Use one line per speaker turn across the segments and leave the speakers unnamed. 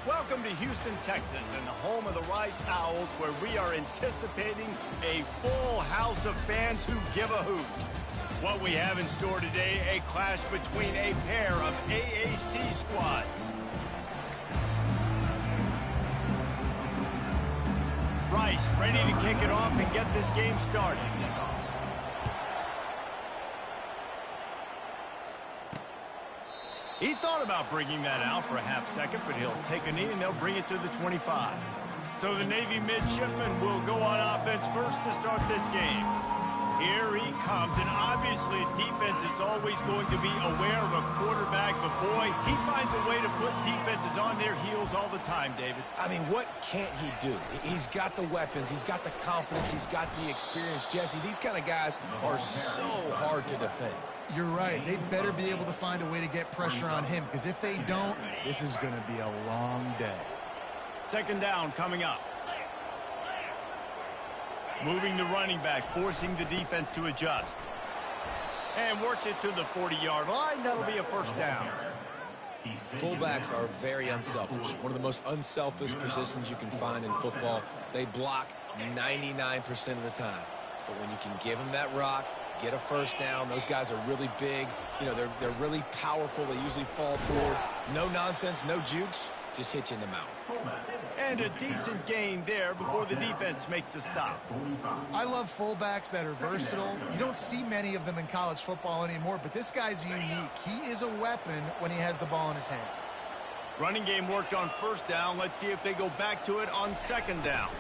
Welcome to Houston, Texas, and the home of the Rice Owls, where we are anticipating a full house of fans who give a hoot. What we have in store today, a clash between a pair of AAC squads. Rice ready to kick it off and get this game started. He thought about bringing that out for a half second, but he'll take a knee and they'll bring it to the 25. So the Navy midshipman will go on offense first to start this game. Here he comes, and obviously defense is always going to be aware of a quarterback, but boy, he finds a way to put defenses on their heels all the time, David.
I mean, what can't he do? He's got the weapons, he's got the confidence, he's got the experience. Jesse, these kind of guys are so hard to defend.
You're right. They better be able to find a way to get pressure on him, because if they don't, this is going to be a long day.
Second down coming up. Moving the running back, forcing the defense to adjust. And works it to the 40-yard line. That'll be a first down.
Fullbacks are very unselfish. One of the most unselfish positions you can find in football. They block 99% of the time. But when you can give them that rock, get a first down, those guys are really big. You know, they're really powerful. They usually fall forward. No nonsense, no jukes. Just hit you in the mouth.
And a decent gain there before the defense makes the stop.
I love fullbacks that are versatile. You don't see many of them in college football anymore, but this guy's unique. He is a weapon when he has the ball in his hands.
Running game worked on first down. Let's see if they go back to it on second down.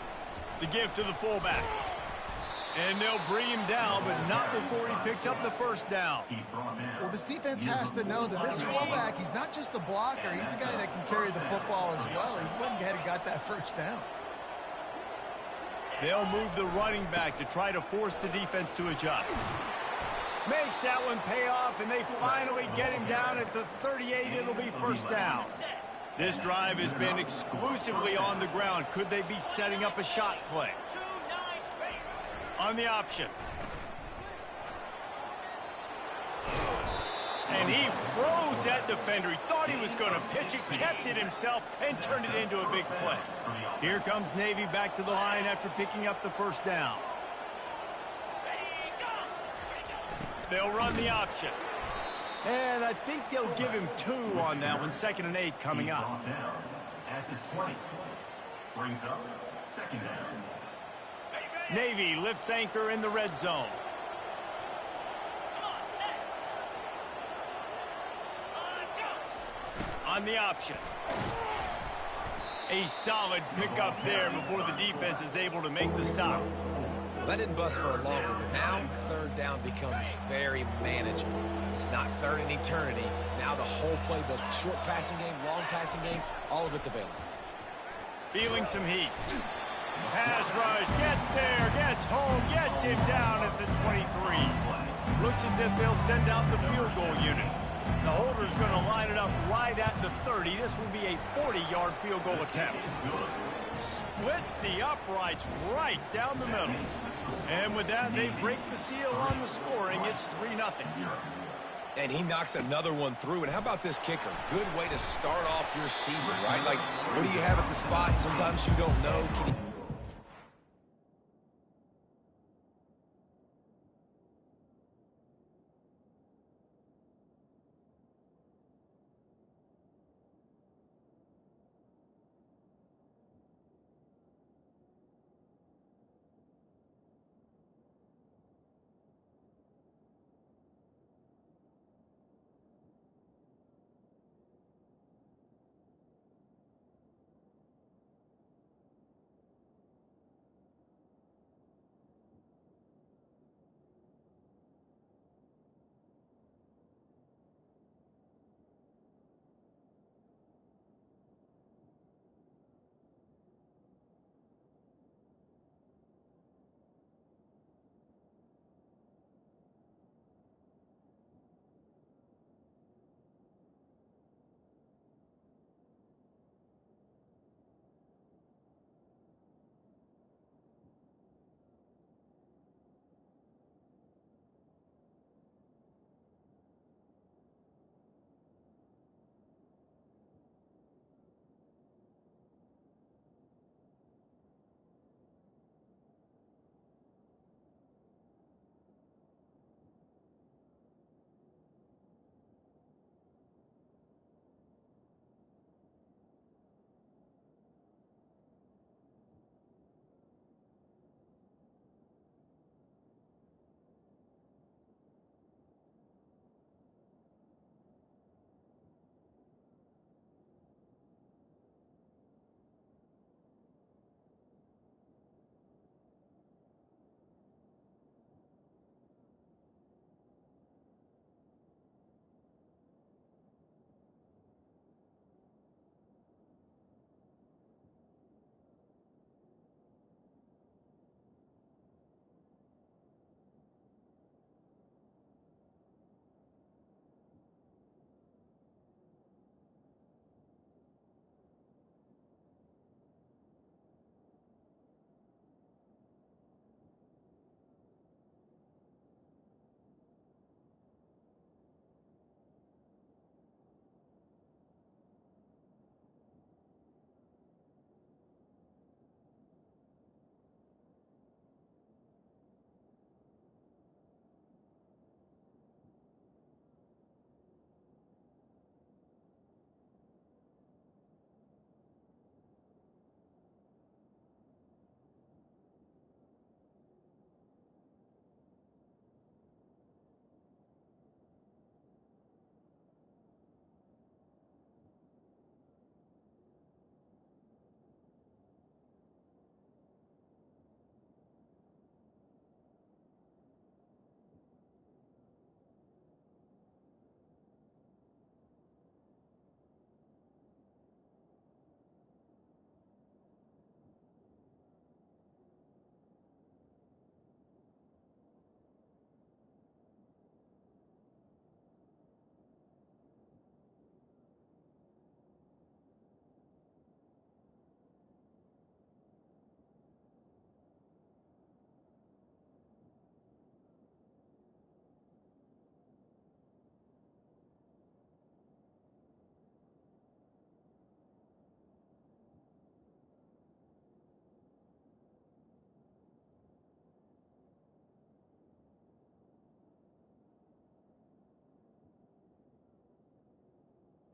The give to the fullback. And they'll bring him down, but not before he picks up the first down.
Well, this defense has to know that this fullback, he's not just a blocker. He's a guy that can carry the football as well. He went ahead and got that first down.
They'll move the running back to try to force the defense to adjust. Makes that one pay off, and they finally get him down at the 38. It'll be first down. This drive has been exclusively on the ground. Could they be setting up a shot play? On the option. And he froze that defender. He thought he was going to pitch it, kept it himself, and turned it into a big play. Here comes Navy back to the line after picking up the first down. They'll run the option. And I think they'll give him 2 on that one. 2nd and 8 coming up.
At the 20. Brings up second down.
Navy lifts anchor in the red zone. On the option. A solid pickup there before the defense is able to make the stop.
Well, that didn't bust for a long one, but now third down becomes very manageable. It's not third in eternity. Now the whole playbook, short passing game, long passing game, all of it's available.
Feeling some heat. Pass rush, gets there, gets home, gets him down at the 23. Looks as if they'll send out the field goal unit. The holder's going to line it up right at the 30. This will be a 40-yard field goal attempt. Splits the uprights right down the middle. And with that, they break the seal on the scoring. It's 3-0.
And he knocks another one through. And how about this kicker? Good way to start off your season, right? Like, what do you have at the spot? Sometimes you don't know. Can he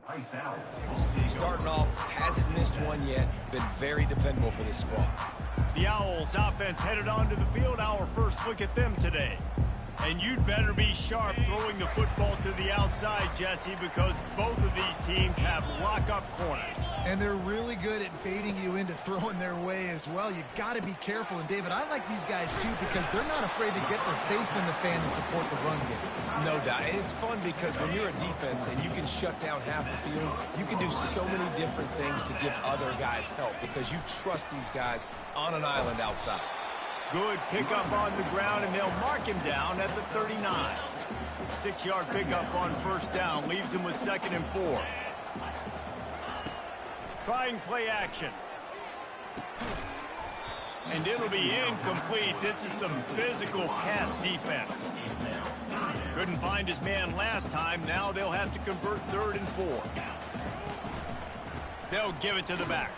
Ice out.
Starting off, hasn't missed one yet. Been very dependable for this squad.
The Owls offense headed onto the field. Our first look at them today. And you'd better be sharp throwing the football to the outside, Jesse, because both of these teams have lock-up corners.
And they're really good at baiting you into throwing their way as well. You got to be careful. And, David, I like these guys, too, because they're not afraid to get their face in the fan and support the run game.
No doubt. It's fun because when you're a defense and you can shut down half the field, you can do so many different things to give other guys help because you trust these guys on an island outside.
Good pickup on the ground, and they'll mark him down at the 39. 6-yard pickup on first down leaves him with 2nd and 4. Trying play action. And it'll be incomplete. This is some physical pass defense. Couldn't find his man last time. Now they'll have to convert 3rd and 4. They'll give it to the back.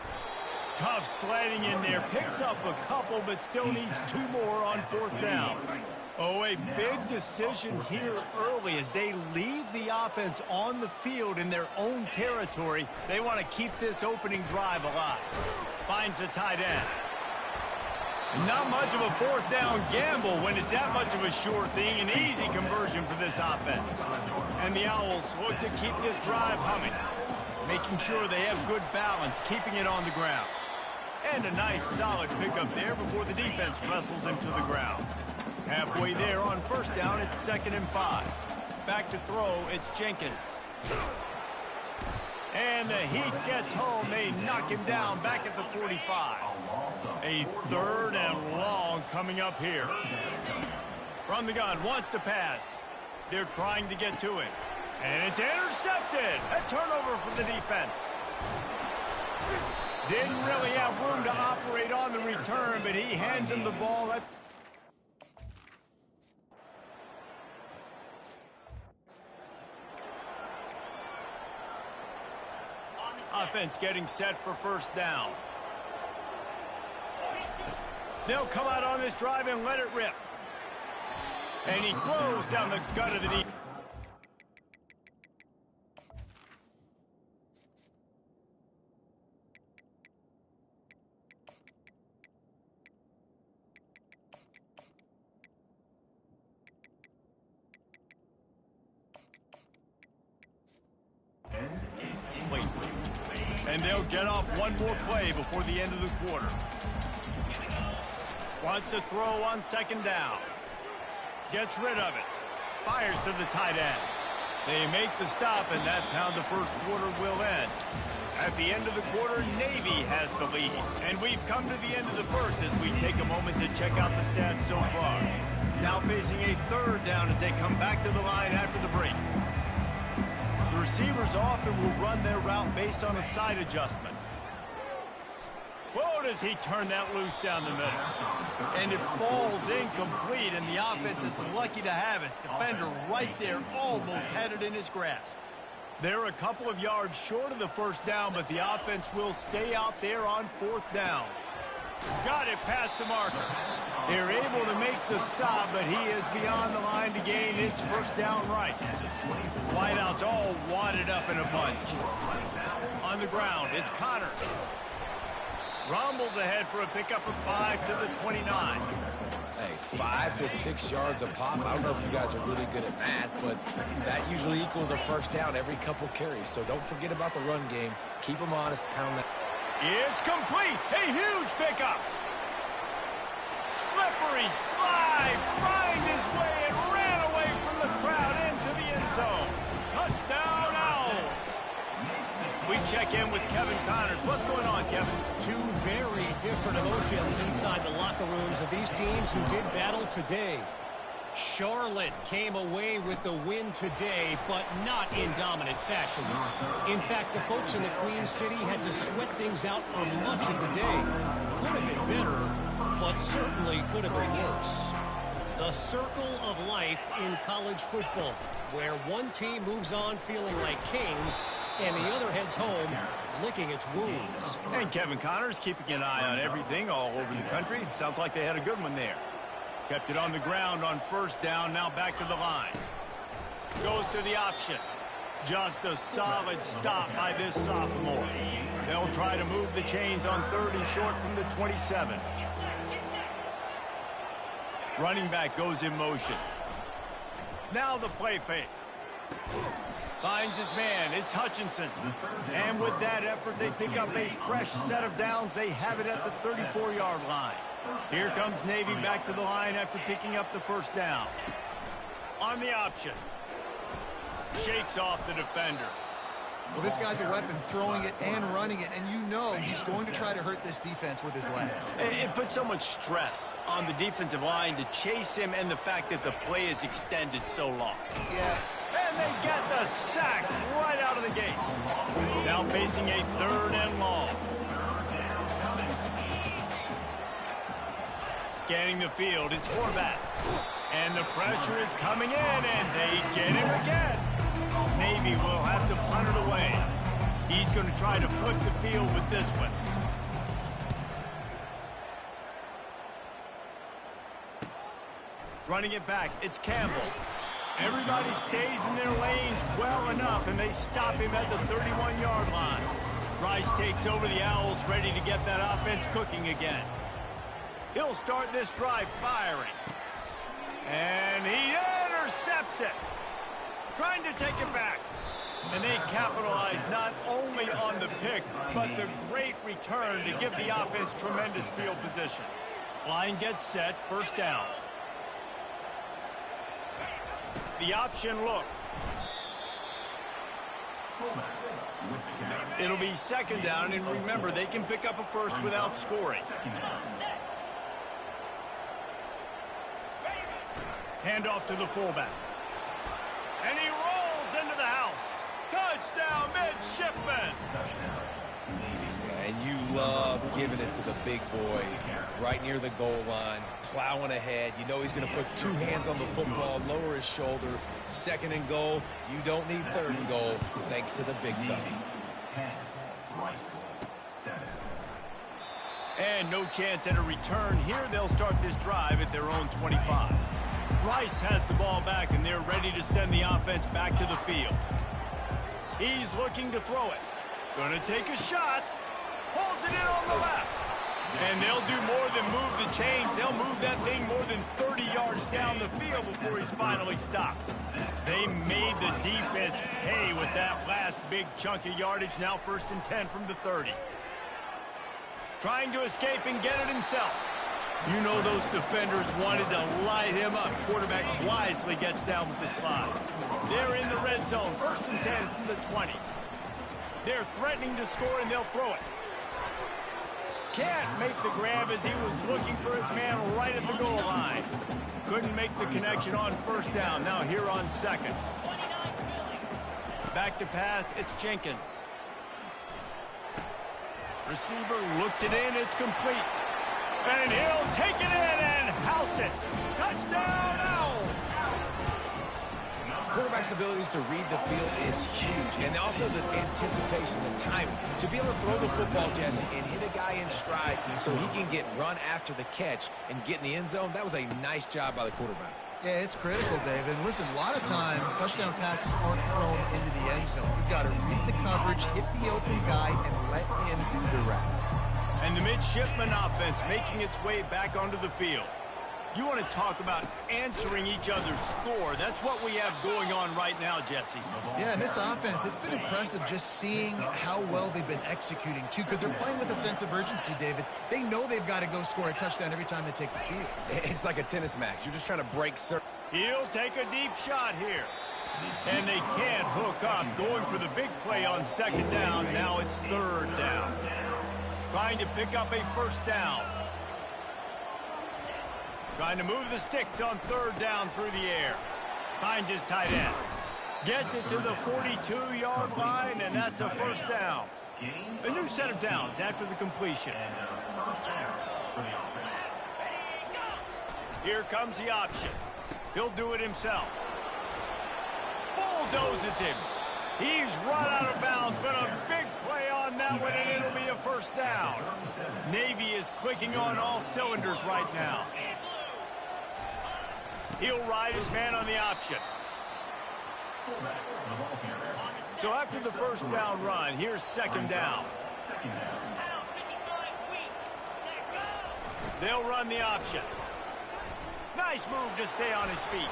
Tough sledding in there. Picks up a couple, but still needs 2 more on 4th down. Oh, a big decision here early as they leave the offense on the field in their own territory. They want to keep this opening drive alive. Finds the tight end. Not much of a 4th down gamble when it's that much of a sure thing. An easy conversion for this offense. And the Owls look to keep this drive humming, making sure they have good balance, keeping it on the ground. And a nice solid pickup there before the defense wrestles him to the ground. Halfway there on first down, it's 2nd and 5. Back to throw, it's Jenkins. And the Heat gets home. They knock him down back at the 45. A 3rd and long coming up here. From the gun, wants to pass. They're trying to get to it. And it's intercepted. A turnover for the defense. Didn't really have room to operate on the return, but he hands him the ball. Offense getting set for first down. They'll come out on this drive and let it rip. And he throws down the gut of the defense. And they'll get off one more play before the end of the quarter. Wants to throw on 2nd down. Gets rid of it. Fires to the tight end. They make the stop, and that's how the first quarter will end. At the end of the quarter, Navy has the lead. And we've come to the end of the first as we take a moment to check out the stats so far. Now facing a 3rd down as they come back to the line after the break. The receivers often will run their route based on a side adjustment. Whoa, does he turn that loose down the middle. And it falls incomplete, and the offense is lucky to have it. Defender right there almost had it in his grasp. They're a couple of yards short of the first down, but the offense will stay out there on 4th down. Got it past the marker. They're able to make the stop, but he is beyond the line to gain its first down right. Wideouts all wadded up in a bunch. On the ground, it's Connor. Rumbles ahead for a pickup of 5 to the 29.
Hey, 5 to 6 yards a pop. I don't know if you guys are really good at math, but that usually equals a first down every couple carries. So don't forget about the run game. Keep them honest, pound that.
It's complete. A huge pickup. Slippery slide. Find his way and ran away from the crowd into the end zone. Touchdown, Owls. We check in with Kevin Connors. What's going on, Kevin?
2 very different emotions inside the locker rooms of these teams who did battle today. Charlotte came away with the win today, but not in dominant fashion. In fact, the folks in the Queen City had to sweat things out for much of the day. Could have been better, but certainly could have been worse. The circle of life in college football, where one team moves on feeling like kings, and the other heads home licking its wounds.
And Kevin Connors keeping an eye on everything all over the country. Sounds like they had a good one there. Kept it on the ground on first down, now back to the line. Goes to the option. Just a solid stop by this sophomore. They'll try to move the chains on 3rd and short from the 27. Running back goes in motion. Now the play fake. Finds his man. It's Hutchinson. And with that effort, they pick up a fresh set of downs. They have it at the 34-yard line. Here comes Navy back to the line after picking up the first down. On the option. Shakes off the defender.
Well, this guy's a weapon, throwing it and running it, and you know he's going to try to hurt this defense with his legs.
It puts so much stress on the defensive line to chase him, and the fact that the play is extended so long.
Yeah.
And they get the sack right out of the gate. Now facing a 3rd and long. Scanning the field, it's Horvath. And the pressure is coming in, and they get him again. Navy will have to punt it away. He's going to try to flip the field with this one. Running it back, it's Campbell. Everybody stays in their lanes well enough, and they stop him at the 31-yard line. Rice takes over the Owls, ready to get that offense cooking again. He'll start this drive firing. And he intercepts it. Trying to take it back. And they capitalize not only on the pick, but the great return to give the offense tremendous field position. Line gets set, 1st down. The option look. It'll be 2nd down, and remember, they can pick up a first without scoring. Handoff to the fullback. And he rolls into the house. Touchdown, midshipman.
Yeah, and you love giving it to the big boy right near the goal line, plowing ahead. You know he's going to put 2 hands on the football, lower his shoulder. 2nd and goal. You don't need 3rd and goal, thanks to the big fella.
10, Rice, 7.
And no chance at a return here. They'll start this drive at their own 25. Rice has the ball back, and they're ready to send the offense back to the field. He's looking to throw it. Going to take a shot. Holds it in on the left. And they'll do more than move the chains. They'll move that thing more than 30 yards down the field before he's finally stopped. They made the defense pay with that last big chunk of yardage. Now 1st and 10 from the 30. Trying to escape and get it himself. You know those defenders wanted to light him up. Quarterback wisely gets down with the slide. They're in the red zone. 1st and 10 from the 20. They're threatening to score, and they'll throw it. Can't make the grab as he was looking for his man right at the goal line. Couldn't make the connection on 1st down. Now here on 2nd. Back to pass, it's Jenkins. Receiver looks it in, it's complete. And he'll take it in and house it. Touchdown, Owls!
Quarterback's abilities to read the field is huge. And also the anticipation, the timing. To be able to throw the football, Jesse, and hit a guy in stride so he can get run after the catch and get in the end zone, that was a nice job by the quarterback.
Yeah, it's critical, David. And listen, a lot of times, touchdown passes aren't thrown into the end zone. You've got to read the coverage, hit the open guy, and let him do the rest.
And the midshipman offense making its way back onto the field. You want to talk about answering each other's score. That's what we have going on right now, Jesse.
Yeah, and this offense, it's been impressive just seeing how well they've been executing, too, because they're playing with a sense of urgency, David. They know they've got to go score a touchdown every time they take the field.
It's like a tennis match. You're just trying to break certain.
He'll take a deep shot here. And they can't hook up. Going for the big play on 2nd down. Now it's 3rd down. Trying to pick up a 1st down. Trying to move the sticks on 3rd down through the air. Finds his tight end. Gets it to the 42-yard line, and that's a 1st down. A new set of downs after the completion. Here comes the option. He'll do it himself. Bulldozes him. He's run out of bounds, but a big play on that one, and it'll be a 1st down. Navy is clicking on all cylinders right now. He'll ride his man on the option. So after the first down run, here's second down. They'll run the option. Nice move to stay on his feet.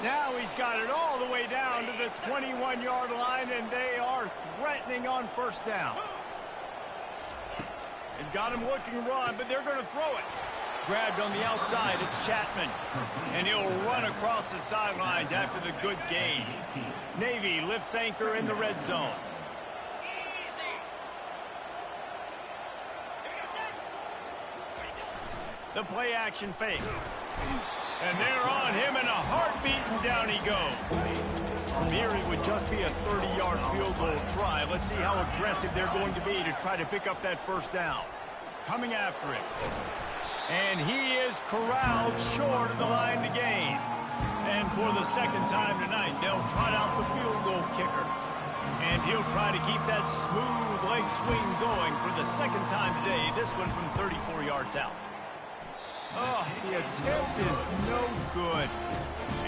Now he's got it all the way down to the 21-yard line, and they are threatening on first down. They've got him looking to run, but they're going to throw it. Grabbed on the outside, it's Chapman. And he'll run across the sidelines after the good gain. Navy lifts anchor in the red zone. The play action fake. And they're on him in a heartbeat, and down he goes. From here, it would just be a 30-yard field goal try. Let's see how aggressive they're going to be to try to pick up that first down. Coming after him. And he is corralled short of the line to gain. And for the second time tonight, they'll trot out the field goal kicker. And he'll try to keep that smooth leg swing going for the second time today, this one from 34 yards out. Oh, the attempt is no good.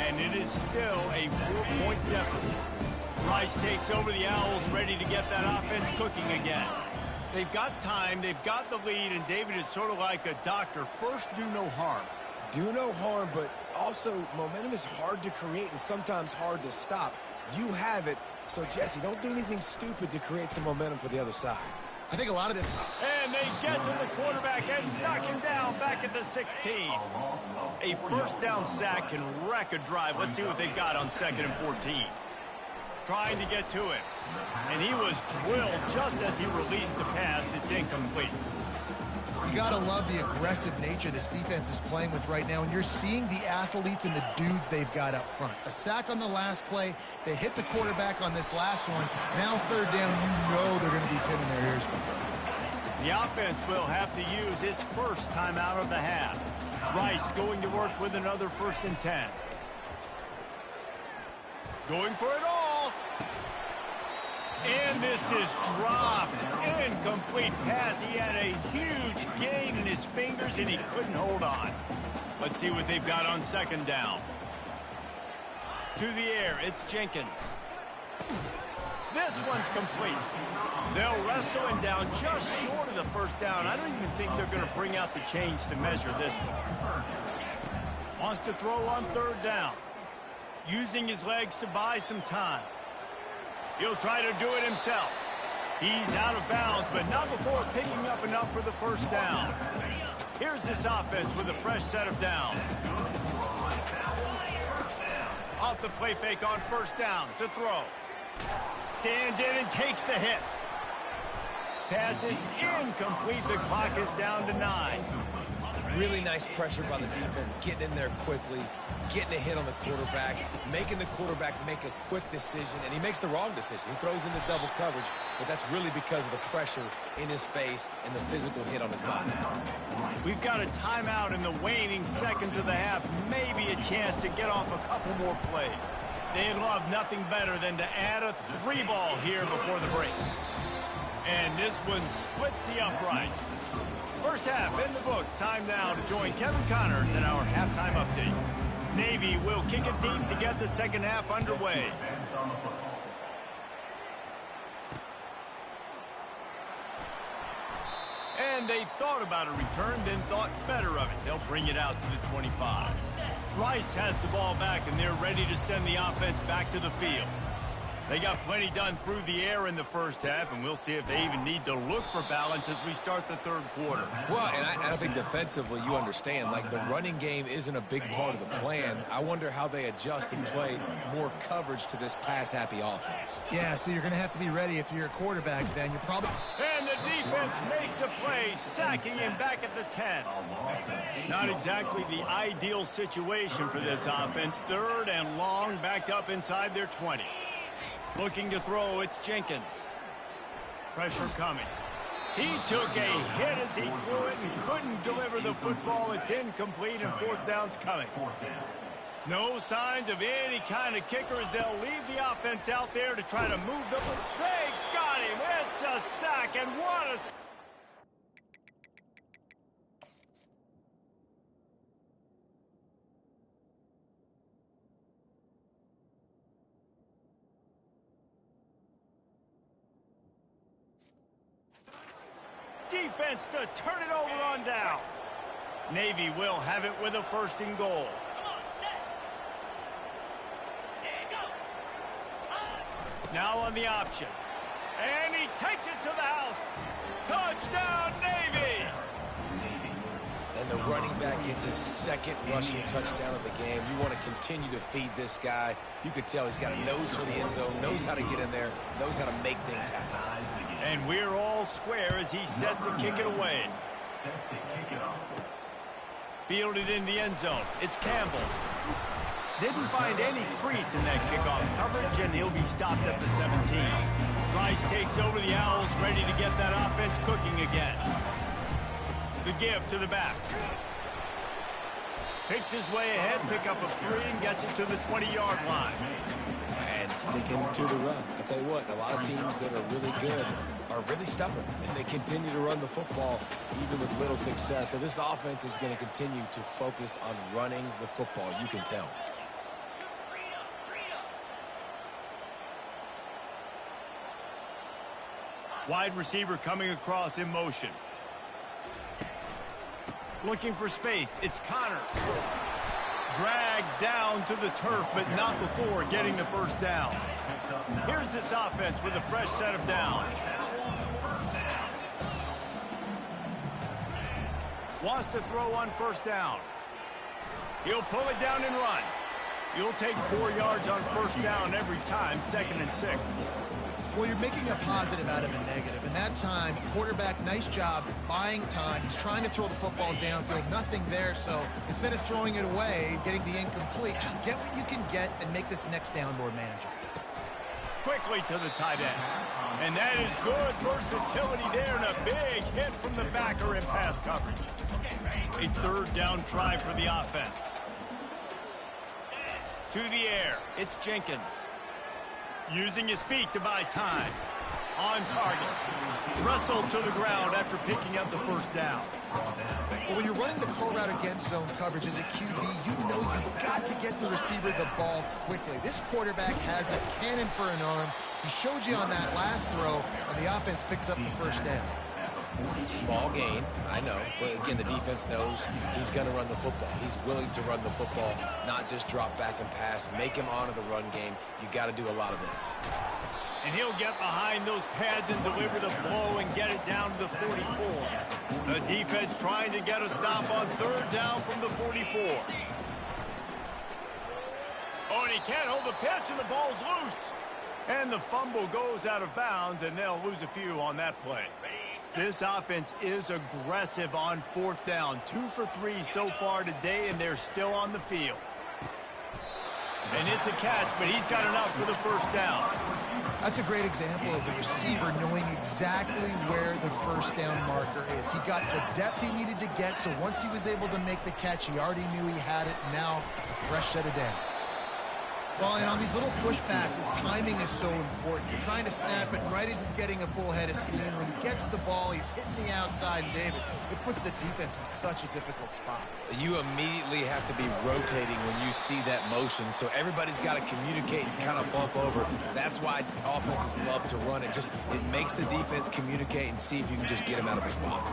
And it is still a 4-point deficit. Rice takes over the Owls, ready to get that offense cooking again. They've got time, they've got the lead, and David is sort of like a doctor. First, do no harm.
Do no harm, but also momentum is hard to create and sometimes hard to stop. You have it, so Jesse, don't do anything stupid to create some momentum for the other side.
I think a lot of this...
And they get to the quarterback and knock him down back at the 16. A first down sack can wreck a drive. Let's see what they've got on 2nd and 14. Trying to get to him. And he was drilled just as he released the pass. It's incomplete.
You got to love the aggressive nature this defense is playing with right now, and you're seeing the athletes and the dudes they've got up front. A sack on the last play. They hit the quarterback on this last one. Now third down, you know they're going to be pinning their ears back.
The offense will have to use its first timeout of the half. Rice going to work with another 1st and 10. Going for it all. And this is dropped. Incomplete pass. He had a huge gain in his fingers, and he couldn't hold on. Let's see what they've got on 2nd down. To the air, it's Jenkins. This one's complete. They'll wrestle him down just short of the first down. I don't even think they're going to bring out the chains to measure this one. Wants to throw on 3rd down. Using his legs to buy some time. He'll try to do it himself. He's out of bounds, but not before picking up enough for the first down. Here's this offense with a fresh set of downs. Off the play fake on 1st down to throw. Stands in and takes the hit. Pass is incomplete. The clock is down to 9.
Really nice pressure by the defense, getting in there quickly, getting a hit on the quarterback, making the quarterback make a quick decision, and he makes the wrong decision. He throws into double coverage, but that's really because of the pressure in his face and the physical hit on his body.
We've got a timeout in the waning seconds of the half, maybe a chance to get off a couple more plays. They'd love nothing better than to add a 3-ball here before the break. And this one splits the uprights. First half in the books. Time now to join Kevin Connors in our halftime update. Navy will kick it deep to get the second half underway. And they thought about a return, then thought better of it. They'll bring it out to the 25. Rice has the ball back, and they're ready to send the offense back to the field. They got plenty done through the air in the first half, and we'll see if they even need to look for balance as we start the 3rd quarter.
Well, and I think defensively, you understand, like the running game isn't a big part of the plan. I wonder how they adjust and play more coverage to this pass-happy offense.
Yeah, so you're going to have to be ready if you're a quarterback, then you're probably...
And the defense makes a play, sacking him back at the 10. Not exactly the ideal situation for this offense. 3rd and long, backed up inside their 20. Looking to throw, it's Jenkins. Pressure coming. He took a hit as he threw it and couldn't deliver the football. It's incomplete, and 4th down's coming. No signs of any kind of kicker as they'll leave the offense out there to try to move the... They got him! It's a sack, and what a... defense to turn it over on downs. Navy will have it with a 1st and goal. Now on the option. And he takes it to the house. Touchdown, Navy!
And the running back gets his 2nd rushing touchdown of the game. You want to continue to feed this guy. You could tell he's got a nose for the end zone, knows how to get in there, knows how to make things happen.
And we're all square as he's set to kick it away. Fielded in the end zone. It's Campbell. Didn't find any crease in that kickoff coverage, and he'll be stopped at the 17. Rice takes over the Owls, ready to get that offense cooking again. The give to the back. Picks his way ahead, pick up a 3, and gets it to the 20-yard line.
And sticking to the run. I'll tell you what, a lot of teams that are really good are really stubborn, and they continue to run the football even with little success. So this offense is going to continue to focus on running the football, you can tell.
Wide receiver coming across in motion. Looking for space. It's Connors. Dragged down to the turf, but not before getting the 1st down. Here's this offense with a fresh set of downs. Wants to throw on 1st down. He'll pull it down and run. You'll take 4 yards on 1st down every time, 2nd and 6.
Well, you're making a positive out of a negative. And that time, quarterback, nice job buying time. He's trying to throw the football downfield. Nothing there, so instead of throwing it away, getting the incomplete, just get what you can get and make this next down more manageable.
Quickly to the tight end. And that is good versatility there, and a big hit from the backer in pass coverage. A 3rd down try for the offense. To the air, it's Jenkins. Using his feet to buy time. On target. Wrestled to the ground after picking up the 1st down.
Well, when you're running the core route against zone coverage as a QB, you know you've got to get the receiver the ball quickly. This quarterback has a cannon for an arm. He showed you on that last throw, and the offense picks up the 1st down.
Small gain, I know, but again, the defense knows he's going to run the football. He's willing to run the football, not just drop back and pass, make him honor the run game. You got to do a lot of this.
And he'll get behind those pads and deliver the blow and get it down to the 44. The defense trying to get a stop on 3rd down from the 44. Oh, and he can't hold the pitch, and the ball's loose. And the fumble goes out of bounds, and they'll lose a few on that play. This offense is aggressive on 4th down. 2 for 3 so far today, and they're still on the field. And it's a catch, but he's got enough for the 1st down.
That's a great example of the receiver knowing exactly where the 1st down marker is. He got the depth he needed to get, so once he was able to make the catch, he already knew he had it. Now, a fresh set of downs. Well, and on these little push passes, timing is so important. You're trying to snap it right as he's getting a full head of steam. When he gets the ball, he's hitting the outside, and David, it puts the defense in such a difficult spot.
You immediately have to be rotating when you see that motion, so everybody's got to communicate and kind of bump over. That's why offenses love to run it. It makes the defense communicate and see if you can just get him out of a spot.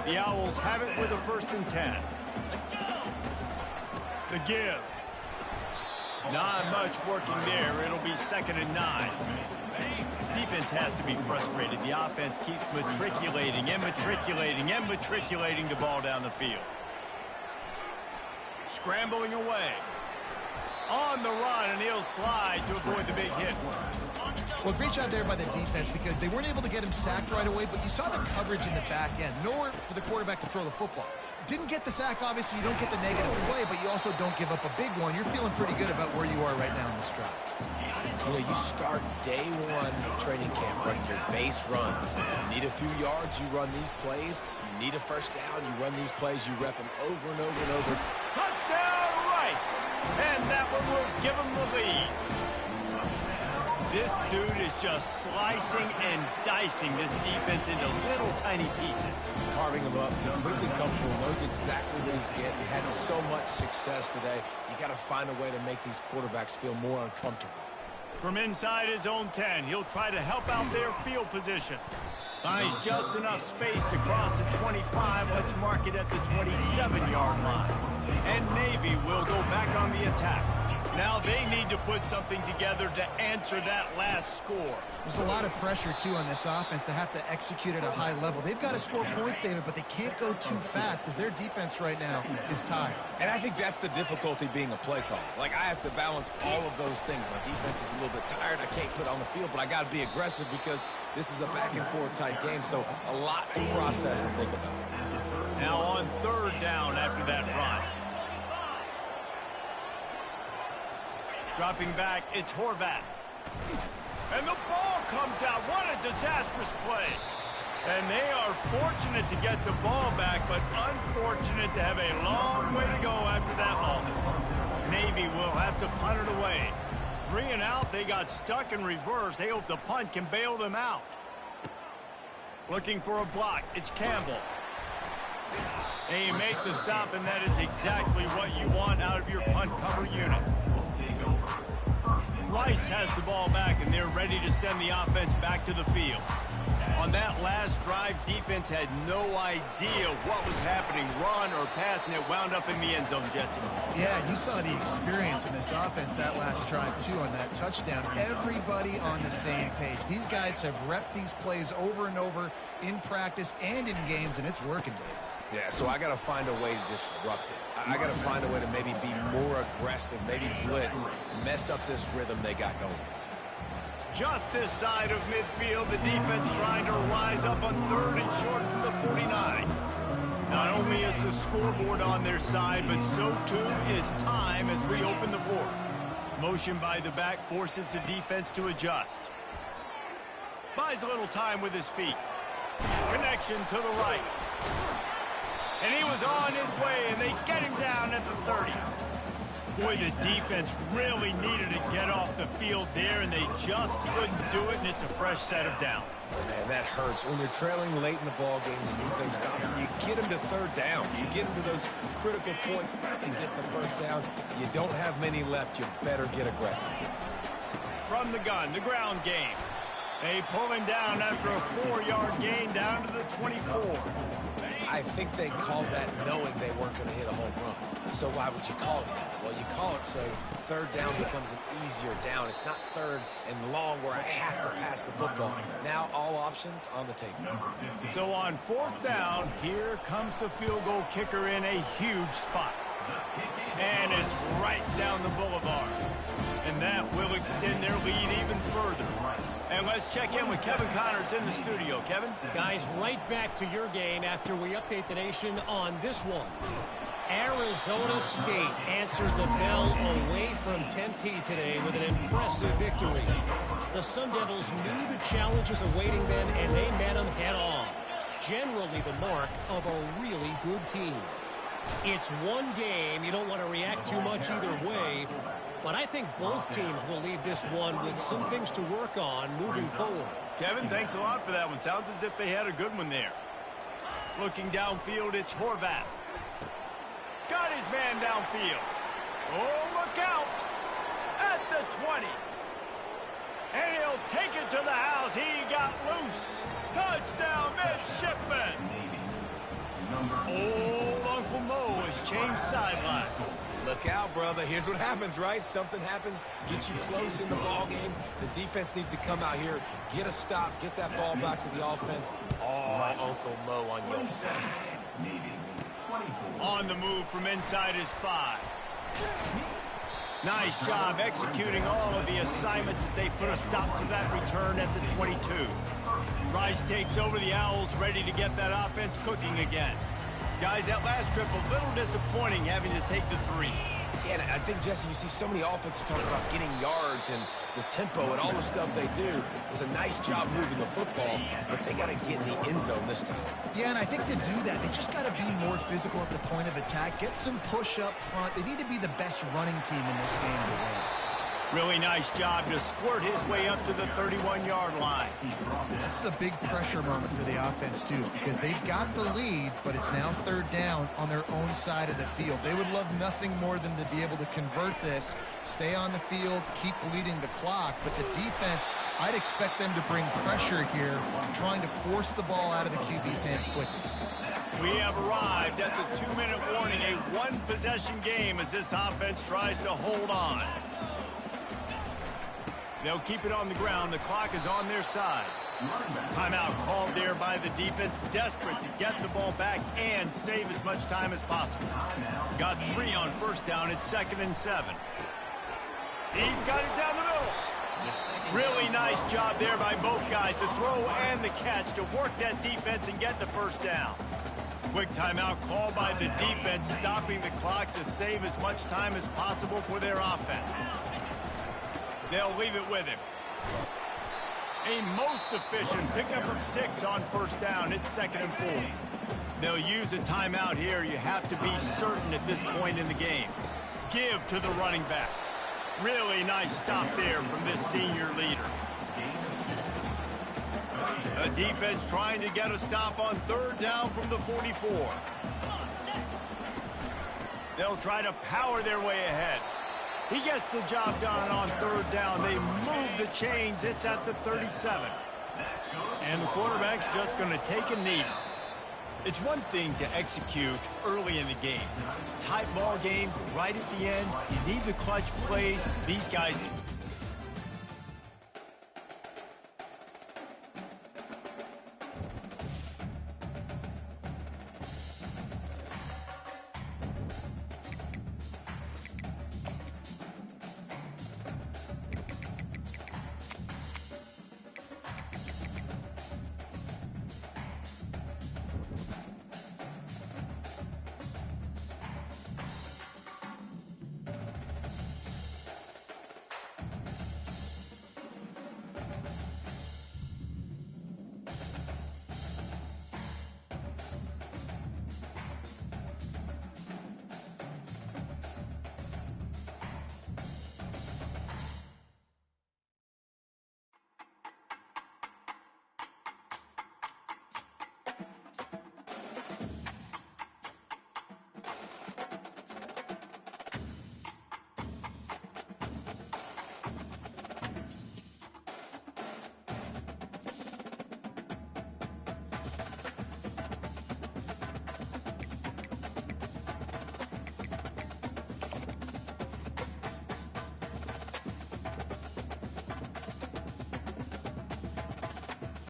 The Owls have it with a 1st and 10. The give. Not much working there. It'll be 2nd and 9. Defense has to be frustrated. The offense keeps matriculating the ball down the field. Scrambling away. On the run, and he'll slide to avoid the big hit.
Well, great job there by the defense because they weren't able to get him sacked right away, but you saw the coverage in the back end. Nowhere for the quarterback to throw the football. Didn't get the sack, obviously. You don't get the negative play, but you also don't give up a big one. You're feeling pretty good about where you are right now in this drive.
You know, you start day 1 training camp running your base runs. You need a few yards, you run these plays. You need a 1st down, you run these plays. You rep them over and over and over.
Touchdown, Rice! And that one will give him the lead. This dude is just slicing and dicing this defense into little tiny pieces.
Carving him up, completely comfortable, knows exactly what he's getting. Had so much success today. You got to find a way to make these quarterbacks feel more uncomfortable.
From inside his own 10, he'll try to help out their field position. Finds just enough space to cross the 25. Let's mark it at the 27-yard line. And Navy will go back on the attack. Now they need to put something together to answer that last score.
There's a lot of pressure, too, on this offense to have to execute at a high level. They've got to score points, David, but they can't go too fast because their defense right now is tired.
And I think that's the difficulty being a play caller. Like, I have to balance all of those things. My defense is a little bit tired. I can't put on the field, but I got to be aggressive because this is a back-and-forth type game, so a lot to process and think about.
Now on third down after that run. Dropping back, it's Horvat. And the ball comes out. What a disastrous play. And they are fortunate to get the ball back, but unfortunate to have a long way to go after that loss. Navy will have to punt it away. 3 and out, they got stuck in reverse. They hope the punt can bail them out. Looking for a block, it's Campbell. And you make the stop, and that is exactly what you want out of your punt cover unit. Rice has the ball back, and they're ready to send the offense back to the field. On that last drive, defense had no idea what was happening, run or pass, and it wound up in the end zone, Jesse.
Yeah, you saw the experience in this offense that last drive, too, on that touchdown. Everybody on the same page. These guys have repped these plays over and over in practice and in games, and it's working, Dave.
Yeah, so I got to find a way to disrupt it. I got to find a way to maybe be more aggressive, maybe blitz, mess up this rhythm they got going.
Just this side of midfield, the defense trying to rise up on third and short from the 49. Not only is the scoreboard on their side, but so too is time as we open the fourth. Motion by the back forces the defense to adjust. Buys a little time with his feet. Connection to the right. And he was on his way, and they get him down at the 30. Boy, the defense really needed to get off the field there, and they just couldn't do it, and it's a fresh set of downs.
Man, that hurts. When you're trailing late in the ball game, you need those stops, and you get them to third down. You get them to those critical points and get the first down. You don't have many left. You better get aggressive.
From the gun, the ground game. They pull him down after a 4-yard gain down to the 24.
I think they called that knowing they weren't going to hit a home run. So why would you call it that? Well, you call it so third down becomes an easier down. It's not third and long where I have to pass the football. Now all options on the table.
So on fourth down, here comes the field goal kicker in a huge spot. And it's right down the boulevard. And that will extend their lead even further. And let's check in with Kevin Connors in the studio. Kevin?
Guys, right back to your game after we update the nation on this one. Arizona State answered the bell away from Tempe today with an impressive victory. The Sun Devils knew the challenges awaiting them, and they met them head-on. Generally the mark of a really good team. It's one game. You don't want to react too much either way. But I think both teams will leave this one with some things to work on moving forward.
Kevin, thanks a lot for that one. Sounds as if they had a good one there. Looking downfield, it's Horvat. Got his man downfield. Oh, look out. At the 20. And he'll take it to the house. He got loose. Touchdown, midshipman. Old Uncle Mo has changed sidelines.
Look out, brother. Here's what happens, right? Something happens, get you close in the ball game. The defense needs to come out here, get a stop, get that ball back to the offense. Oh, Uncle Mo on your side.
On the move from inside his 5. Nice job executing all of the assignments as they put a stop to that return at the 22. Rice takes over. The Owls ready to get that offense cooking again. Guys, that last trip a little disappointing having to take the 3.
Yeah, and I think, Jesse, you see so many offenses talking about getting yards and the tempo and all the stuff they do. It was a nice job moving the football, but they got to get in the end zone this time.
Yeah, and I think to do that, they just got to be more physical at the point of attack, get some push up front. They need to be the best running team in this game to win.
Really nice job to squirt his way up to the 31-yard line.
This is a big pressure moment for the offense, too, because they've got the lead, but it's now third down on their own side of the field. They would love nothing more than to be able to convert this, stay on the field, keep bleeding the clock, but the defense, I'd expect them to bring pressure here, trying to force the ball out of the QB's hands quickly.
We have arrived at the 2-minute warning, a one-possession game as this offense tries to hold on. They'll keep it on the ground. The clock is on their side. Timeout called there by the defense, desperate to get the ball back and save as much time as possible. Got 3 on first down. It's 2nd and 7. He's got it down the middle. Really nice job there by both guys to throw and the catch to work that defense and get the first down. Quick timeout called by the defense, stopping the clock to save as much time as possible for their offense. They'll leave it with him. A most efficient pickup of 6 on first down. It's 2nd and 4. They'll use a timeout here. You have to be certain at this point in the game. Give to the running back. Really nice stop there from this senior leader. The defense trying to get a stop on third down from the 44. They'll try to power their way ahead. He gets the job done on third down. They move the chains. It's at the 37. And the quarterback's just going to take a knee. It's one thing to execute early in the game. Tight ball game right at the end. You need the clutch plays. These guys